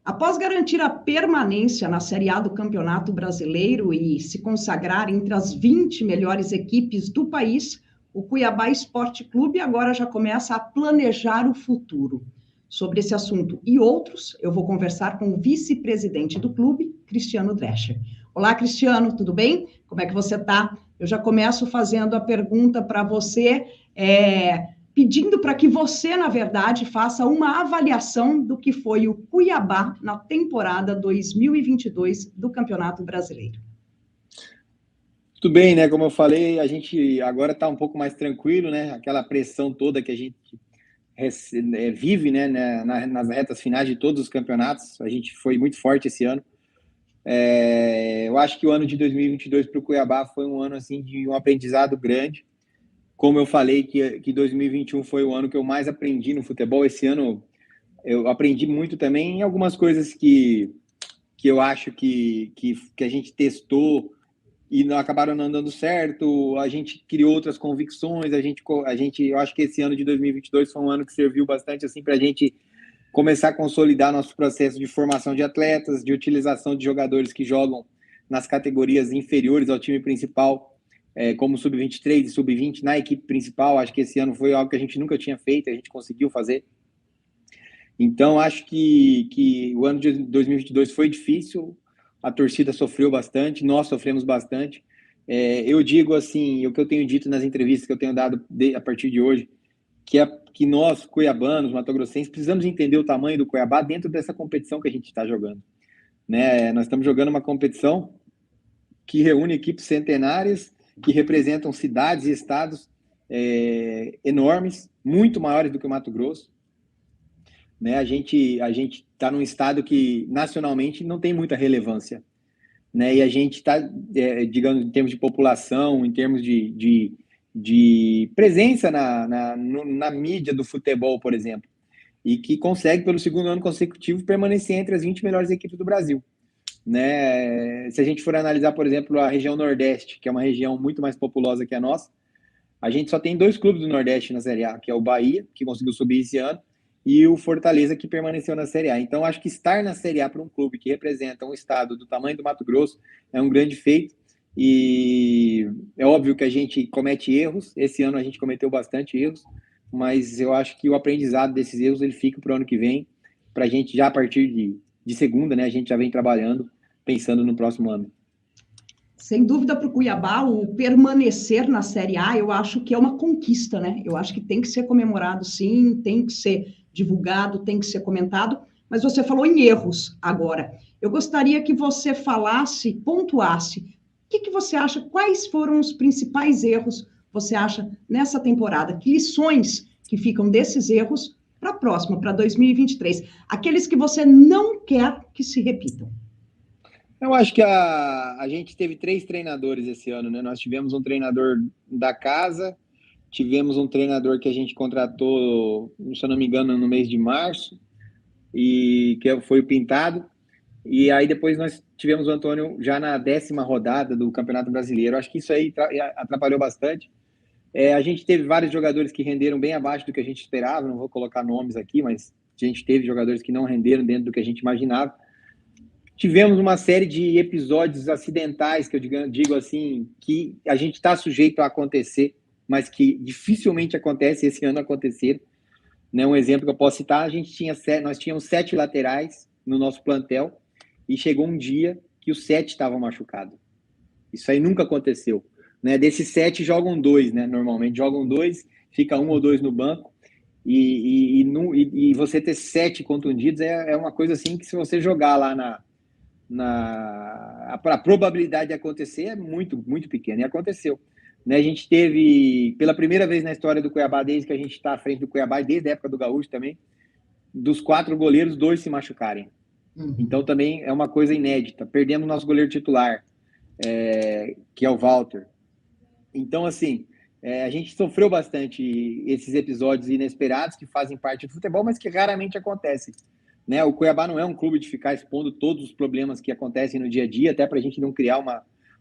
Após garantir a permanência na Série A do Campeonato Brasileiro e se consagrar entre as 20 melhores equipes do país, o Cuiabá Esporte Clube agora já começa a planejar o futuro. Sobre esse assunto e outros, eu vou conversar com o vice-presidente do clube, Cristiano Drescher. Olá, Cristiano, tudo bem? Como é que você está? Eu já começo fazendo a pergunta para você, pedindo para que você, na verdade, faça uma avaliação do que foi o Cuiabá na temporada 2022 do Campeonato Brasileiro. Tudo bem, né? Como eu falei, a gente agora está um pouco mais tranquilo, né? Aquela pressão toda que a gente vive, né? Nas retas finais de todos os campeonatos. A gente foi muito forte esse ano. Eu acho que o ano de 2022 para o Cuiabá foi um ano assim de um aprendizado grande. Como eu falei que 2021 foi o ano que eu mais aprendi no futebol, esse ano eu aprendi muito também em algumas coisas que eu acho que a gente testou e não acabaram não dando certo. A gente criou outras convicções. Eu acho que esse ano de 2022 foi um ano que serviu bastante assim para a gente começar a consolidar nosso processo de formação de atletas, de utilização de jogadores que jogam nas categorias inferiores ao time principal, como sub-23 e sub-20 na equipe principal. Acho que esse ano foi algo que a gente nunca tinha feito, a gente conseguiu fazer. Então, acho que o ano de 2022 foi difícil, a torcida sofreu bastante, nós sofremos bastante. Eu digo assim, o que eu tenho dito nas entrevistas que eu tenho dado a partir de hoje, que nós, cuiabanos, matogrossenses, precisamos entender o tamanho do Cuiabá dentro dessa competição que a gente está jogando. Né? Nós estamos jogando uma competição que reúne equipes centenárias, que representam cidades e estados enormes, muito maiores do que o Mato Grosso. Né? A gente está num estado que nacionalmente não tem muita relevância, né? E a gente está, digamos, em termos de população, em termos de presença na mídia do futebol, por exemplo, e que consegue, pelo segundo ano consecutivo, permanecer entre as 20 melhores equipes do Brasil. Né? Se a gente for analisar, por exemplo, a região Nordeste, que é uma região muito mais populosa que a nossa, a gente só tem 2 clubes do Nordeste na Série A, que é o Bahia, que conseguiu subir esse ano, e o Fortaleza, que permaneceu na Série A. Então, acho que estar na Série A para um clube que representa um estado do tamanho do Mato Grosso é um grande feito. E é óbvio que a gente comete erros. Esse ano a gente cometeu bastante erros, mas eu acho que o aprendizado desses erros ele fica para o ano que vem, para a gente já a partir de segunda, né? A gente já vem trabalhando, pensando no próximo ano. Sem dúvida, para o Cuiabá, o permanecer na Série A, eu acho que é uma conquista, né? Eu acho que tem que ser comemorado, sim, tem que ser divulgado, tem que ser comentado, mas você falou em erros agora. Eu gostaria que você falasse, pontuasse, o que você acha, quais foram os principais erros, você acha, nessa temporada? Que lições que ficam desses erros para a próxima, para 2023? Aqueles que você não quer que se repitam. Eu acho que a gente teve 3 treinadores esse ano, né? Nós tivemos um treinador da casa, tivemos um treinador que a gente contratou, se eu não me engano, no mês de março, e que foi o Pintado. E aí depois nós tivemos o Antônio já na 10ª rodada do Campeonato Brasileiro. Acho que isso aí atrapalhou bastante. A gente teve vários jogadores que renderam bem abaixo do que a gente esperava, não vou colocar nomes aqui, mas a gente teve jogadores que não renderam dentro do que a gente imaginava. Tivemos uma série de episódios acidentais, que eu digo assim, que a gente está sujeito a acontecer, mas que dificilmente acontece. Esse ano aconteceram. Né? Um exemplo que eu posso citar, nós tínhamos 7 laterais no nosso plantel e chegou um dia que os 7 estavam machucados. Isso aí nunca aconteceu. Né? Desses 7 jogam 2, né? Normalmente jogam 2, fica 1 ou 2 no banco. E você ter 7 contundidos é uma coisa assim que se você jogar lá a probabilidade de acontecer é muito, muito pequena. E aconteceu. Né? A gente teve, pela primeira vez na história do Cuiabá, desde que a gente está à frente do Cuiabá, desde a época do Gaúcho também, dos 4 goleiros, 2 se machucarem. Então também é uma coisa inédita. Perdemos nosso goleiro titular, que é o Walter. Então, assim, a gente sofreu bastante esses episódios inesperados que fazem parte do futebol, mas que raramente acontecem. Né? O Cuiabá não é um clube de ficar expondo todos os problemas que acontecem no dia a dia, até para a gente não criar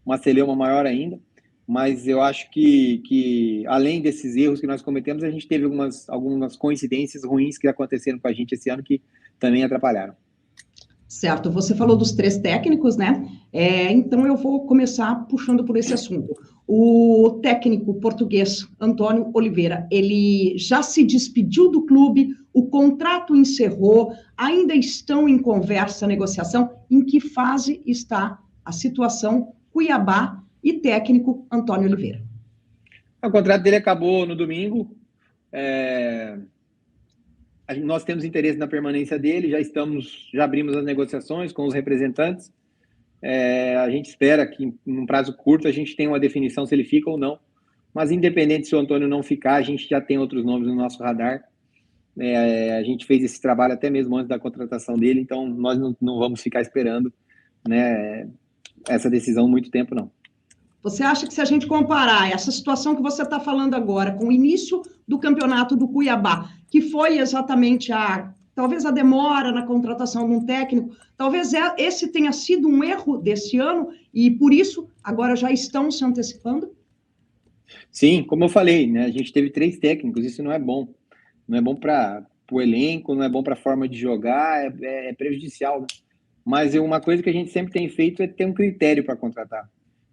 uma celeuma maior ainda. Mas eu acho que além desses erros que nós cometemos, a gente teve algumas coincidências ruins que aconteceram com a gente esse ano que também atrapalharam. Certo, você falou dos 3 técnicos, né? Então eu vou começar puxando por esse assunto. O técnico português Antônio Oliveira, ele já se despediu do clube, o contrato encerrou, ainda estão em conversa, negociação. Em que fase está a situação Cuiabá e técnico Antônio Oliveira? O contrato dele acabou no domingo. Nós temos interesse na permanência dele, já abrimos as negociações com os representantes. A gente espera que, num prazo curto, a gente tenha uma definição se ele fica ou não. Mas, independente se o Antônio não ficar, a gente já tem outros nomes no nosso radar. A gente fez esse trabalho até mesmo antes da contratação dele, então nós não vamos ficar esperando, né, essa decisão muito tempo, não. Você acha que se a gente comparar essa situação que você está falando agora com o início do campeonato do Cuiabá, que foi exatamente talvez a demora na contratação de um técnico, talvez esse tenha sido um erro desse ano e por isso agora já estão se antecipando? Sim, como eu falei, né, a gente teve 3 técnicos, isso não é bom. Não é bom para o elenco, não é bom para a forma de jogar, é prejudicial, né? Mas uma coisa que a gente sempre tem feito é ter um critério para contratar.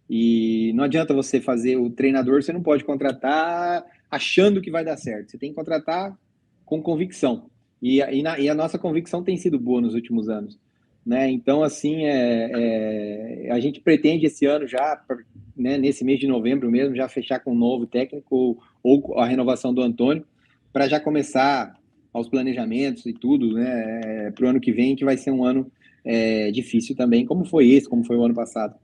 E não adianta você fazer o treinador, você não pode contratar achando que vai dar certo. Você tem que contratar com convicção. E a nossa convicção tem sido boa nos últimos anos, né? Então, assim, a gente pretende esse ano já, né, nesse mês de novembro mesmo, já fechar com um novo técnico ou a renovação do Antônio, para já começar aos planejamentos e tudo, né, para o ano que vem, que vai ser um ano difícil também, como foi o ano passado.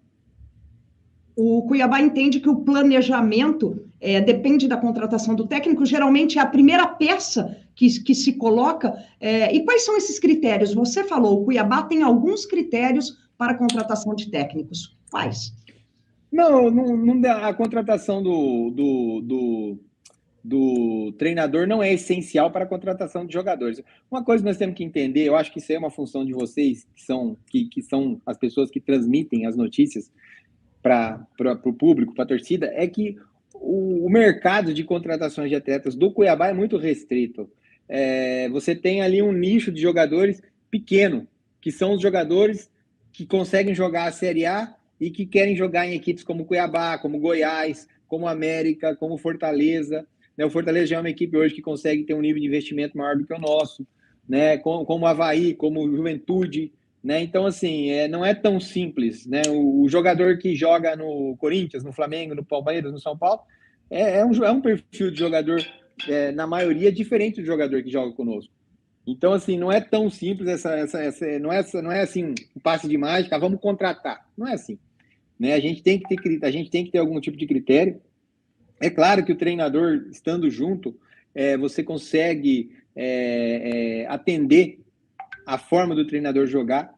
O Cuiabá entende que o planejamento depende da contratação do técnico, geralmente é a primeira peça que se coloca. E quais são esses critérios? Você falou, o Cuiabá tem alguns critérios para a contratação de técnicos. Quais? Não, a contratação do treinador não é essencial para a contratação de jogadores. Uma coisa que nós temos que entender, eu acho que isso é uma função de vocês, que são as pessoas que transmitem as notícias para o público, para a torcida, é que o mercado de contratações de atletas do Cuiabá é muito restrito. Você tem ali um nicho de jogadores pequeno, que são os jogadores que conseguem jogar a Série A e que querem jogar em equipes como Cuiabá, como Goiás, como América, como Fortaleza. O Fortaleza já é uma equipe hoje que consegue ter um nível de investimento maior do que o nosso, né? Como o Avaí, como o Juventude, né? Então, assim, não é tão simples, né? O jogador que joga no Corinthians, no Flamengo, no Palmeiras, no São Paulo, é um perfil de jogador, na maioria, diferente do jogador que joga conosco. Então, assim, não é tão simples não é assim um passe de mágica, vamos contratar. Não é assim, né? A gente tem que ter algum tipo de critério. É claro que o treinador, estando junto, você consegue atender a forma do treinador jogar.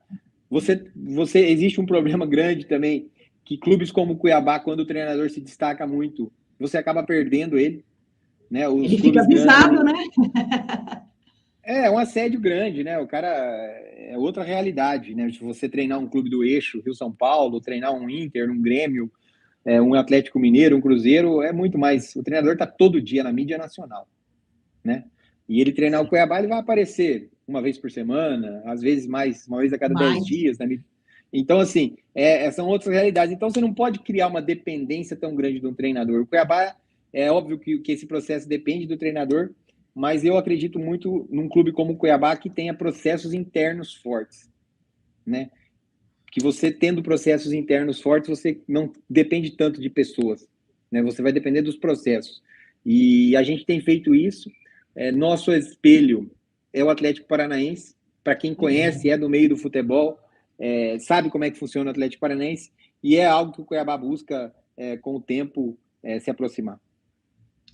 Existe um problema grande também, que clubes como o Cuiabá, quando o treinador se destaca muito, você acaba perdendo ele, né? Ele fica avisado, né? É um assédio grande, né? O cara é outra realidade, né? Se você treinar um clube do eixo, Rio-São Paulo, treinar um Inter, um Grêmio, um Atlético Mineiro, um Cruzeiro, é muito mais. O treinador está todo dia na mídia nacional, né? E ele treinar o Cuiabá, ele vai aparecer uma vez por semana, às vezes mais, uma vez a cada 10 dias na mídia. Então, assim, são outras realidades. Então, você não pode criar uma dependência tão grande de um treinador. O Cuiabá, é óbvio que esse processo depende do treinador, mas eu acredito muito num clube como o Cuiabá que tenha processos internos fortes, né? Que você tendo processos internos fortes, você não depende tanto de pessoas, né? Você vai depender dos processos. E a gente tem feito isso. Nosso espelho é o Atlético Paranaense. Para quem conhece, é do meio do futebol, sabe como é que funciona o Atlético Paranaense, e é algo que o Cuiabá busca, com o tempo, se aproximar.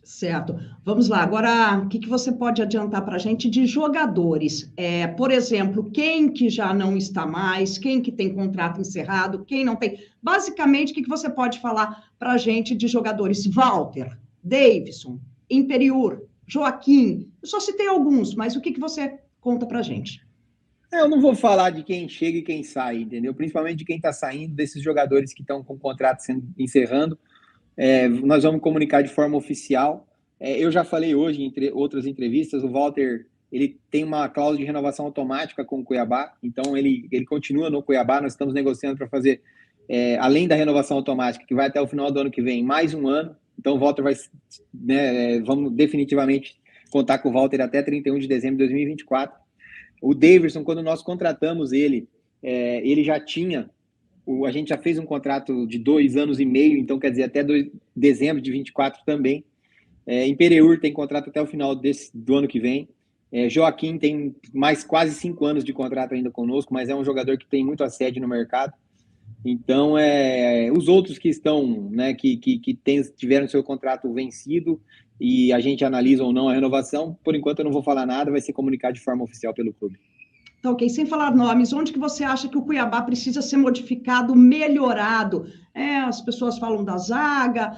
Certo. Vamos lá. Agora, o que você pode adiantar para a gente de jogadores? Por exemplo, quem que já não está mais, quem que tem contrato encerrado, quem não tem. Basicamente, o que você pode falar para a gente de jogadores? Walter, Davidson, Imperiur, Joaquim. Eu só citei alguns, mas o que você conta para a gente? Eu não vou falar de quem chega e quem sai, entendeu? Principalmente de quem está saindo, desses jogadores que estão com o contrato encerrando. Nós vamos comunicar de forma oficial. Eu já falei hoje, entre outras entrevistas, o Walter ele tem uma cláusula de renovação automática com o Cuiabá, então ele continua no Cuiabá. Nós estamos negociando para fazer, além da renovação automática, que vai até o final do ano que vem, mais um ano. Então o Walter vai, né, vamos definitivamente contar com o Walter até 31 de dezembro de 2024. O Daverson, quando nós contratamos ele, ele já tinha, a gente já fez um contrato de 2 anos e meio, então quer dizer, até dezembro de 24 também. Imperiur tem contrato até o final do ano que vem. Joaquim tem mais quase 5 anos de contrato ainda conosco, mas é um jogador que tem muito assédio no mercado. Então, os outros que estão, né, que tiveram seu contrato vencido e a gente analisa ou não a renovação, por enquanto eu não vou falar nada, vai ser comunicado de forma oficial pelo clube. Tá, ok, sem falar nomes, onde que você acha que o Cuiabá precisa ser modificado, melhorado? As pessoas falam da zaga,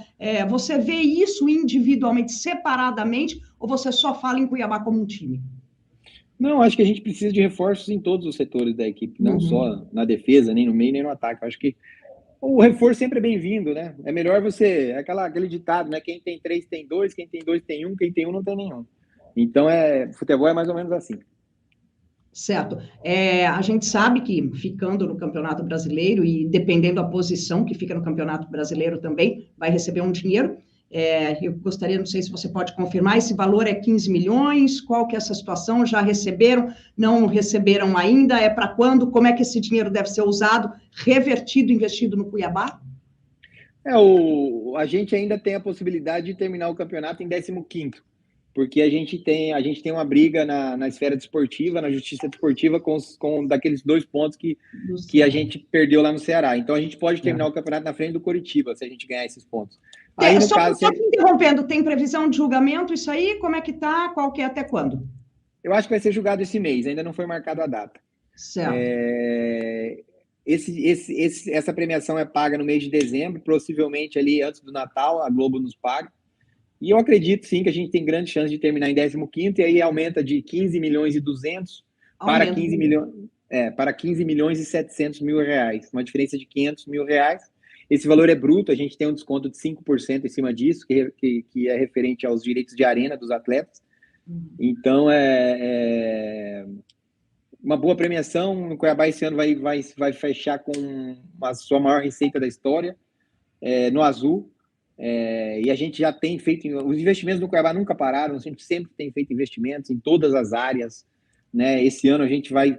você vê isso individualmente, separadamente, ou você só fala em Cuiabá como um time? Não, acho que a gente precisa de reforços em todos os setores da equipe, não só na defesa, nem no meio, nem no ataque. Acho que o reforço sempre é bem-vindo, né? É melhor você... aquele ditado, né? Quem tem 3 tem 2, quem tem 2 tem 1, quem tem 1 não tem nenhum. Então, futebol é mais ou menos assim. Certo. A gente sabe que, ficando no Campeonato Brasileiro, e dependendo da posição que fica no Campeonato Brasileiro também, vai receber um dinheiro. Eu gostaria, não sei se você pode confirmar, esse valor é 15 milhões, qual que é essa situação? Já receberam? Não receberam ainda? É para quando? Como é que esse dinheiro deve ser usado, revertido, investido no Cuiabá? A gente ainda tem a possibilidade de terminar o campeonato em 15º, porque a gente tem uma briga na esfera desportiva, na justiça desportiva, com daqueles 2 pontos que a gente perdeu lá no Ceará. Então, a gente pode terminar o campeonato na frente do Coritiba, se a gente ganhar esses pontos. Aí, no caso, só interrompendo, tem previsão de julgamento isso aí? Como é que tá? Qual que é, até quando? Eu acho que vai ser julgado esse mês, ainda não foi marcada a data. Certo. Essa premiação é paga no mês de dezembro, possivelmente ali antes do Natal, a Globo nos paga. E eu acredito, sim, que a gente tem grande chance de terminar em 15º, e aí aumenta de 15 milhões e 200 para 15 milhões, para 15 milhões e 700 mil reais, uma diferença de 500 mil reais. Esse valor é bruto, a gente tem um desconto de 5% em cima disso, que é referente aos direitos de arena dos atletas. Então, uma boa premiação. O Cuiabá esse ano vai fechar com a sua maior receita da história, no azul. E a gente já tem feito, os investimentos no Cuiabá nunca pararam, a gente sempre tem feito investimentos em todas as áreas, né? Esse ano a gente vai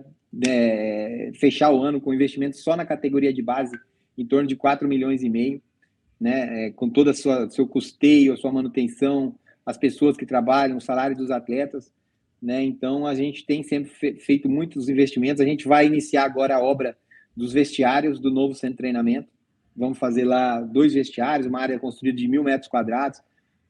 fechar o ano com investimentos só na categoria de base em torno de 4 milhões e meio, né? Com todo o seu custeio, a sua manutenção, as pessoas que trabalham, o salário dos atletas, né? Então a gente tem sempre feito muitos investimentos. A gente vai iniciar agora a obra dos vestiários do novo centro de treinamento. Vamos fazer lá 2 vestiários, uma área construída de 1.000 metros quadrados,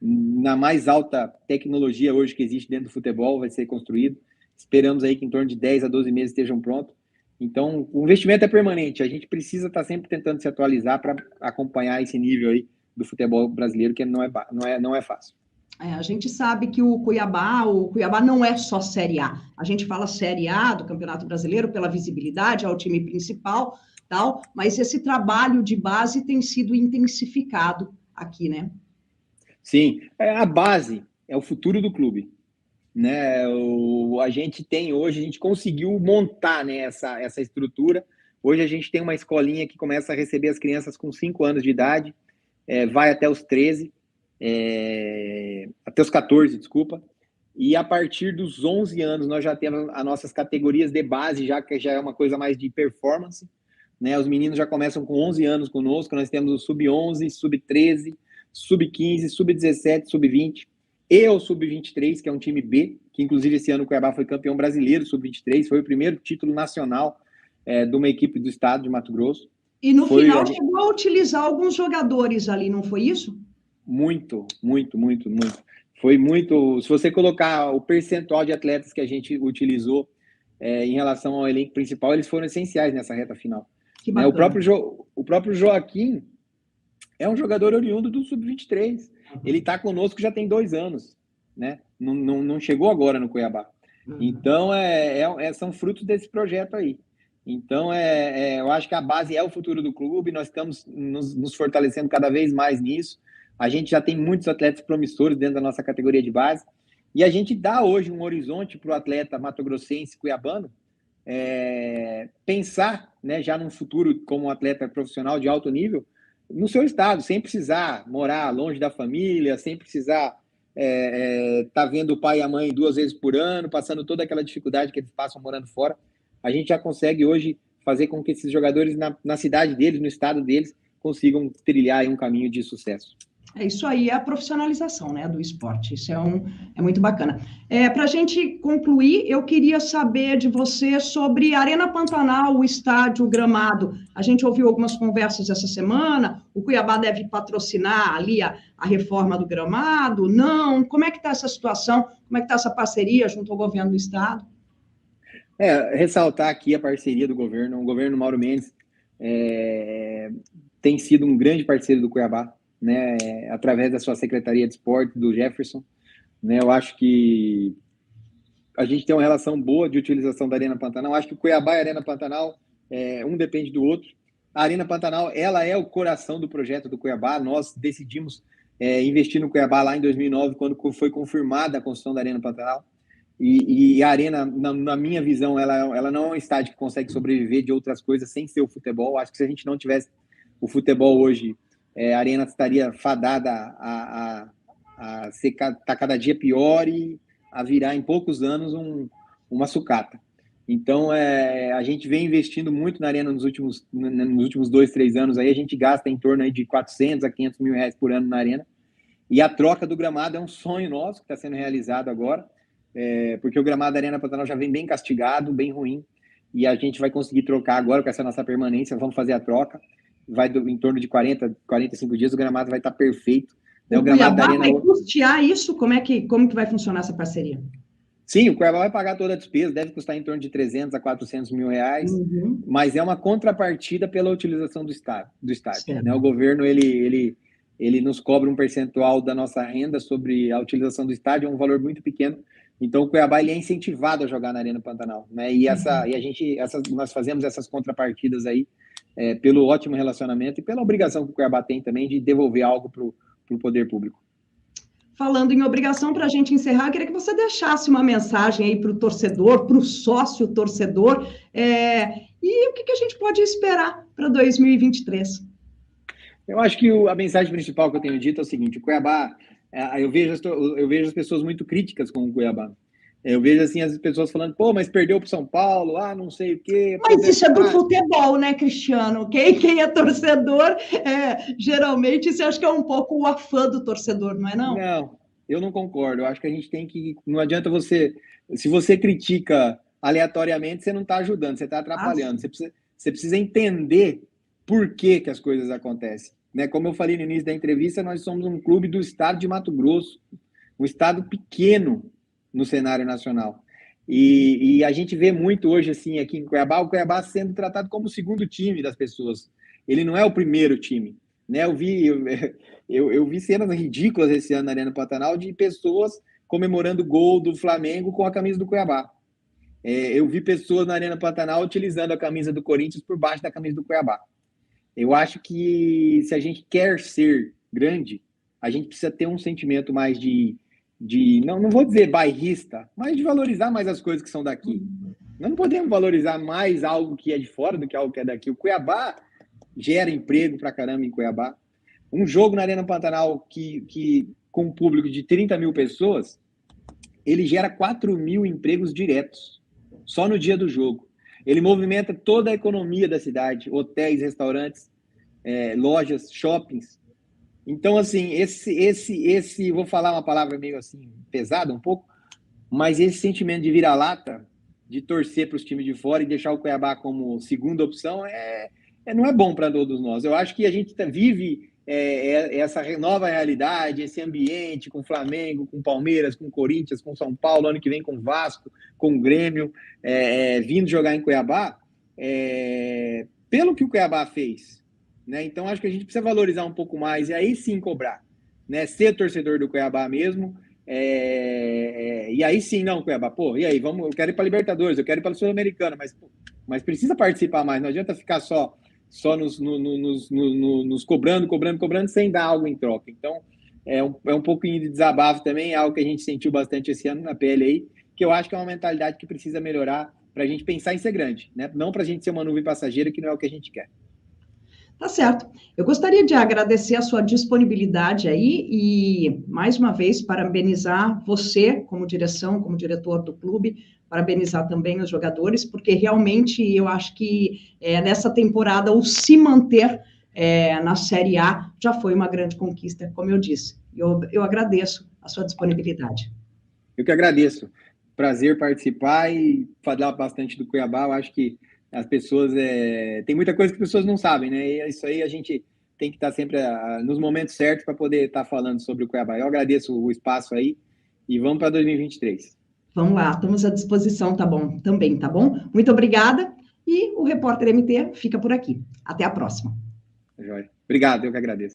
na mais alta tecnologia hoje que existe dentro do futebol, vai ser construído. Esperamos aí que em torno de 10 a 12 meses estejam prontos. Então, o investimento é permanente, a gente precisa estar sempre tentando se atualizar para acompanhar esse nível aí do futebol brasileiro, que não é fácil. A gente sabe que o Cuiabá não é só Série A. A gente fala Série A do Campeonato Brasileiro pela visibilidade, é o time principal, tal, mas esse trabalho de base tem sido intensificado aqui, né? Sim, a base é o futuro do clube, né? A gente conseguiu montar, né, essa estrutura. Hoje a gente tem uma escolinha que começa a receber as crianças com 5 anos de idade, vai até os 13, até os 14, desculpa. E a partir dos 11 anos nós já temos as nossas categorias de base, que já é uma coisa mais de performance, né? Os meninos já começam com 11 anos conosco, nós temos o sub-11, sub-13, sub-15, sub-17, sub-20 e o sub-23, que é um time B, que inclusive esse ano o Cuiabá foi campeão brasileiro sub-23, foi o primeiro título nacional de uma equipe do estado de Mato Grosso. E no final chegou a utilizar alguns jogadores ali, não foi isso? Muito. Foi muito. Se você colocar o percentual de atletas que a gente utilizou em relação ao elenco principal, eles foram essenciais nessa reta final. Que bacana. O próprio Joaquim é um jogador oriundo do Sub-23. Ele está conosco já tem 2 anos, né? Não chegou agora no Cuiabá. Então, são frutos desse projeto aí. Então, eu acho que a base é o futuro do clube, nós estamos nos fortalecendo cada vez mais nisso. A gente já tem muitos atletas promissores dentro da nossa categoria de base. E a gente dá hoje um horizonte para o atleta mato-grossense, cuiabano, pensar, né, já num futuro como um atleta profissional de alto nível, no seu estado, sem precisar morar longe da família, sem precisar tá vendo o pai e a mãe 2 vezes por ano, passando toda aquela dificuldade que eles passam morando fora. A gente já consegue hoje fazer com que esses jogadores na cidade deles, no estado deles, consigam trilhar aí um caminho de sucesso. É isso aí, é a profissionalização, né, do esporte. Isso é muito bacana. Para a gente concluir, eu queria saber de você sobre a Arena Pantanal, o estádio, o gramado. A gente ouviu algumas conversas essa semana. O Cuiabá deve patrocinar ali a reforma do gramado? Não? Como é que está essa situação? Como é que está essa parceria junto ao governo do estado? Ressaltar aqui a parceria do governo. O governo Mauro Mendes tem sido um grande parceiro do Cuiabá, né, através da sua Secretaria de Esporte, do Jefferson, né, eu acho que a gente tem uma relação boa de utilização da Arena Pantanal. Acho que o Cuiabá e a Arena Pantanal, um depende do outro. A Arena Pantanal, ela é o coração do projeto do Cuiabá. Nós decidimos investir no Cuiabá lá em 2009, quando foi confirmada a construção da Arena Pantanal. E a Arena, na minha visão, ela não é um estádio que consegue sobreviver de outras coisas sem ser o futebol. Acho que se a gente não tivesse o futebol hoje, a Arena estaria fadada a tá cada dia pior e a virar em poucos anos uma sucata. Então, a gente vem investindo muito na Arena nos últimos 2, 3 anos. Aí a gente gasta em torno aí de 400 a 500 mil reais por ano na Arena. E a troca do gramado é um sonho nosso que está sendo realizado agora, porque o gramado da Arena Pantanal já vem bem castigado, bem ruim, e a gente vai conseguir trocar agora com essa nossa permanência. Vamos fazer a troca. Vai em torno de 40, 45 dias, o gramado vai estar perfeito. O Cuiabá vai custear isso? Como que vai funcionar essa parceria? Sim, o Cuiabá vai pagar toda a despesa, deve custar em torno de 300 a 400 mil reais, mas é uma contrapartida pela utilização do estádio. Né? O governo ele nos cobra um percentual da nossa renda sobre a utilização do estádio, é um valor muito pequeno. Então o Cuiabá ele é incentivado a jogar na Arena Pantanal, né? Nós fazemos essas contrapartidas aí pelo ótimo relacionamento e pela obrigação que o Cuiabá tem também de devolver algo para o poder público. Falando em obrigação, para a gente encerrar, eu queria que você deixasse uma mensagem aí para o torcedor, para o sócio torcedor, e o que a gente pode esperar para 2023? Eu acho que a mensagem principal que eu tenho dito é o seguinte: o Cuiabá, eu vejo as pessoas muito críticas com o Cuiabá. Eu vejo assim as pessoas falando, pô, mas perdeu para o São Paulo, não sei o quê. Mas isso é do futebol, né, Cristiano? Quem é torcedor, geralmente, você acha que é um pouco o afã do torcedor, não é não? Não, eu não concordo. Eu acho que a gente tem que... Não adianta se você critica aleatoriamente, você não está ajudando, você está atrapalhando. Você precisa entender por que as coisas acontecem. Né? Como eu falei no início da entrevista, nós somos um clube do estado de Mato Grosso, um estado pequeno no cenário nacional. E a gente vê muito hoje, assim, aqui em Cuiabá, o Cuiabá sendo tratado como o segundo time das pessoas. Ele não é o primeiro time. Né? Eu vi cenas ridículas esse ano na Arena Pantanal de pessoas comemorando o gol do Flamengo com a camisa do Cuiabá. Eu vi pessoas na Arena Pantanal utilizando a camisa do Corinthians por baixo da camisa do Cuiabá. Eu acho que se a gente quer ser grande, a gente precisa ter um sentimento mais não vou dizer bairrista, mas de valorizar mais as coisas que são daqui. Nós não podemos valorizar mais algo que é de fora do que algo que é daqui. O Cuiabá gera emprego pra caramba em Cuiabá. Um jogo na Arena Pantanal que com um público de 30 mil pessoas, ele gera 4 mil empregos diretos, só no dia do jogo. Ele movimenta toda a economia da cidade, hotéis, restaurantes, lojas, shoppings. Então, assim, vou falar uma palavra meio assim, pesada um pouco, mas esse sentimento de vira-lata, de torcer para os times de fora e deixar o Cuiabá como segunda opção, não é bom para todos nós. Eu acho que a gente vive essa nova realidade, esse ambiente com Flamengo, com Palmeiras, com Corinthians, com São Paulo, ano que vem com Vasco, com Grêmio, vindo jogar em Cuiabá, pelo que o Cuiabá fez. Né? Então, acho que a gente precisa valorizar um pouco mais e aí sim cobrar. Né? Ser torcedor do Cuiabá mesmo. E aí sim, não, Cuiabá, pô, e aí, eu quero ir para Libertadores, eu quero ir para a Sul-Americana, mas precisa participar mais, não adianta ficar só nos cobrando, sem dar algo em troca. Então, é um pouquinho de desabafo também, é algo que a gente sentiu bastante esse ano na pele aí, que eu acho que é uma mentalidade que precisa melhorar para a gente pensar em ser grande, né? Não para a gente ser uma nuvem passageira, que não é o que a gente quer. Tá certo. Eu gostaria de agradecer a sua disponibilidade aí e, mais uma vez, parabenizar você como direção, como diretor do clube, parabenizar também os jogadores, porque realmente eu acho que nessa temporada o se manter na Série A já foi uma grande conquista, como eu disse. Eu agradeço a sua disponibilidade. Eu que agradeço. Prazer participar e falar bastante do Cuiabá. Eu acho que as pessoas... tem muita coisa que as pessoas não sabem, né? E isso aí a gente tem que estar sempre nos momentos certos para poder estar falando sobre o Cuiabá. Eu agradeço o espaço aí e vamos para 2023. Vamos lá, estamos à disposição, tá bom? Também, tá bom? Muito obrigada e o Repórter MT fica por aqui. Até a próxima. Joia. Obrigado, eu que agradeço.